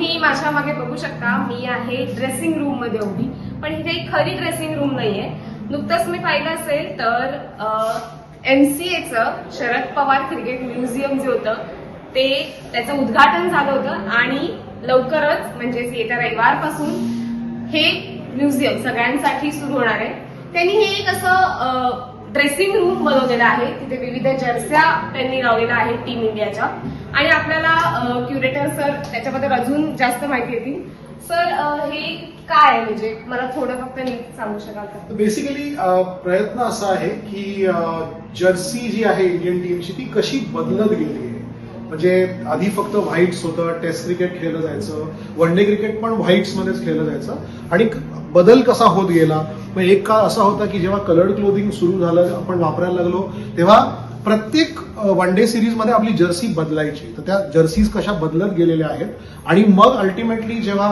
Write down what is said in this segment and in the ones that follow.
तुम्ही माझ्या मागे बघू शकता, मी आहे ड्रेसिंग रूम मध्ये उभी, पण ही काही खरी ड्रेसिंग रूम नाहीये. नुकतंच मी पाहिलं असेल तर MCAचं शरद पवार क्रिकेट म्युझियम जे होतं ते त्याचं उद्घाटन झालं होतं आणि लवकरच म्हणजेच येत्या रविवारपासून हे म्युझियम सगळ्यांसाठी सुरू होणार आहे. त्यांनी हे एक असं ड्रेसिंग रूम बनवलेलं आहे, तिथे विविध जर्स्या त्यांनी लावलेल्या आहेत टीम इंडियाच्या. आणि आपल्याला क्युरेटर सर त्याच्याबद्दल अजून जास्त माहिती देतील. सर, हे काय आहे, म्हणजे मला थोडं फक्त नीट सांगू शकाल का? बेसिकली प्रयत्न असा आहे की जर्सी जी आहे इंडियन टीमची ती कशी बदलत गेली आहे. म्हणजे आधी फक्त व्हाईट्स होतं, टेस्ट क्रिकेट खेळलं जायचं, वन डे क्रिकेट पण व्हाईट्स मध्येच खेळलं जायचं आणि बदल कसा होत गेला. मग एक काळ असा होता की जेव्हा कलर्ड क्लोथिंग सुरू झालं, आपण वापरायला लागलो, तेव्हा प्रत्येक वन डे सिरीजमध्ये आपली जर्सी बदलायची. तर त्या जर्सीज कशा बदलत गेलेल्या आहेत आणि मग अल्टिमेटली जेव्हा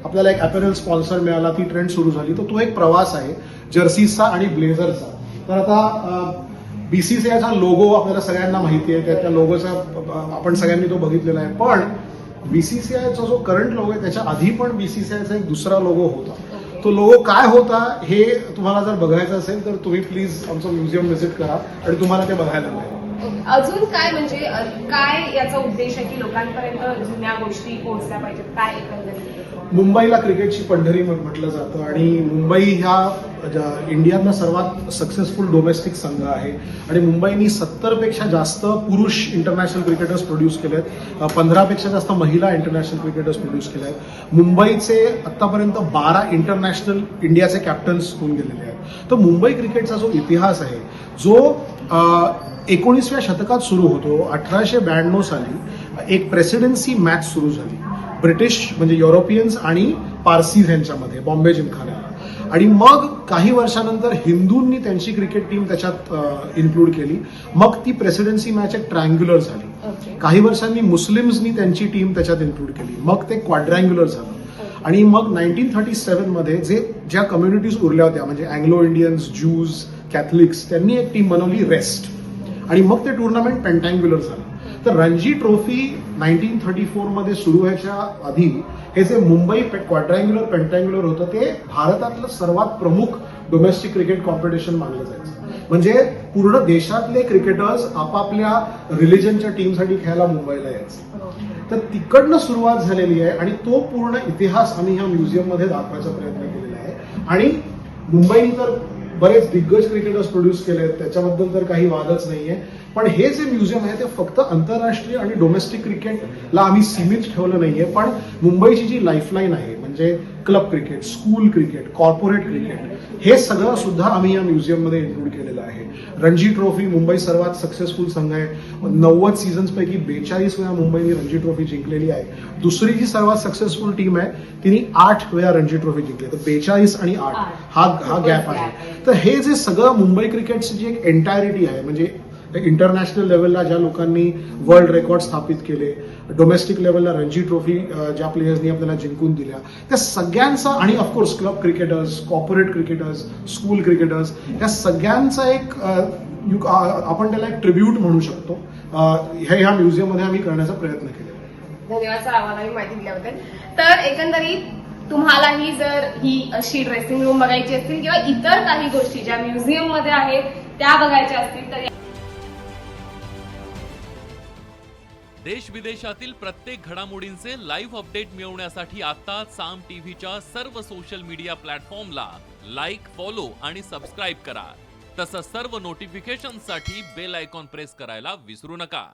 आपल्याला एक अपॅरल स्पॉन्सर मिळाला, ती ट्रेंड सुरू झाली. तर तो एक प्रवास आहे जर्सीजचा आणि ब्लेझरचा. तर आता BCCIचा लोगो आपल्याला सगळ्यांना माहिती आहे, त्या लोगोचा आपण सगळ्यांनी तो बघितलेला आहे. पण BCCIचा जो करंट लोगो आहे त्याच्या आधी पण BCCIचा एक दुसरा लोगो होता. तो लोगो काय होता हे तुम्हाला जर बघायचं असेल तर तुम्ही प्लीज आमचं म्युझियम व्हिजिट करा आणि तुम्हाला ते बघायला मिळेल. अजून काय, म्हणजे काय याचा उद्देश आहे की लोकांपर्यंत जुन्या गोष्टी पोहोचल्या पाहिजेत, काय एकंदरीत? मुंबईला क्रिकेटची पंढरी म्हटलं जातं आणि मुंबई ह्या इंडियातला सर्वात सक्सेसफुल डोमेस्टिक संघ आहे आणि मुंबईनी 70 पेक्षा जास्त पुरुष इंटरनॅशनल क्रिकेटर्स प्रोड्यूस केलेत, 15 पेक्षा जास्त महिला इंटरनॅशनल क्रिकेटर्स प्रोड्यूस केले आहेत. मुंबईचे आतापर्यंत 12 इंटरनॅशनल इंडियाचे कॅप्टन्स होऊन गेलेले आहेत. तर मुंबई क्रिकेटचा जो इतिहास आहे, जो 19व्या शतकात सुरू होतो. 1892 साली एक प्रेसिडेन्सी मॅच सुरू झाली ब्रिटिश म्हणजे युरोपियन्स आणि पारसीज यांच्यामध्ये बॉम्बे जिमखान्याला. आणि मग काही वर्षानंतर हिंदूंनी त्यांची क्रिकेट टीम त्याच्यात इन्क्लूड केली. मग ती प्रेसिडेन्सी मॅच एक ट्रायंग्युलर झाली. काही वर्षांनी मुस्लिम्सनी त्यांची टीम त्याच्यात इन्क्लूड केली. मग ते क्वाड्रँग्युलर झालं. आणि मग 1937 मध्ये ज्या कम्युनिटीज उरल्या होत्या म्हणजे अँग्लो इंडियन्स, ज्यूज, कॅथलिक्स, त्यांनी एक टीम बनवली रेस्ट आणि मग ते टुर्नामेंट पेंटँग्युलर झालं. तर रणजी ट्रॉफी 1934 मध्ये सुरू व्हायच्या आधी हे जे मुंबई क्वाड्रँग्युलर पेंटँग्युलर होतं ते भारतातलं सर्वात प्रमुख डोमेस्टिक क्रिकेट कॉम्पिटिशन मानलं जायचं. म्हणजे पूर्ण देशातले क्रिकेटर्स आपापल्या रिलिजनच्या टीमसाठी खेळायला मुंबईला यायचे. तर तिकडनं सुरुवात झालेली आहे आणि तो पूर्ण इतिहास आम्ही ह्या म्युझियममध्ये दाखवायचा प्रयत्न केलेला आहे. आणि मुंबईने तर बरेच दिग्गज क्रिकेटर्स प्रोड्यूस केले, त्याच्याबद्दल तर काही वादच नाहीये. पण हे जे म्युझियम आहे ते फक्त आंतरराष्ट्रीय आणि डोमेस्टिक क्रिकेटला आम्ही सीमित ठेवलं नाहीये, पण मुंबईची जी लाईफलाईन आहे म्हणजे club cricket, school cricket, corporate cricket, हे सगळं सुद्धा आम्ही या म्युझियममध्ये इन्क्लूड केलेलं आहे. रणजी ट्रॉफी मुंबई सर्वात सक्सेसफुल संघ आहे. 90 सीझन्स पैकी 42 वेळा मुंबईने रणजी ट्रॉफी जिंकलेली आहे. दुसरी जी सर्वात सक्सेसफुल टीम आहे तिने 8 वेळा रणजी ट्रॉफी जिंकली. तर 42 आणि 8 हा गॅप आहे. तर हे जे सगळं मुंबई क्रिकेटची जी एक एंटायरिटी आहे, म्हणजे इंटरनॅशनल लेवलला ज्या लोकांनी वर्ल्ड रेकॉर्ड स्थापित केले, डोमेस्टिक लेवलला रणजी ट्रॉफी ज्या प्लेयर्सनी आपल्याला जिंकून दिल्या, त्या सगळ्यांचा, आणि of course club cricketers, corporate cricketers, school cricketers, या सगळ्यांचा एक आपण त्याला एक ट्रिब्यूट म्हणू शकतो, ह्या म्युझियममध्ये आम्ही करण्याचा प्रयत्न केला. धन्यवाद सर आम्हाला माहिती दिल्याबद्दल. तर एकंदरीत तुम्हालाही जर ही अशी ड्रेसिंग रूम बघायची असतील किंवा इतर काही गोष्टी ज्या म्युझियम मध्ये आहेत त्या बघायच्या असतील तर देश विदेशातील प्रत्येक घडामोडींचे लाईव्ह अपडेट मिळवण्यासाठी आता साम टीव्हीच्या सर्व सोशल मीडिया प्लॅटफॉर्मला लाईक, फॉलो आणि सबस्क्राईब करा. तसंच सर्व नोटिफिकेशनसाठी बेल आयकॉन प्रेस करायला विसरू नका.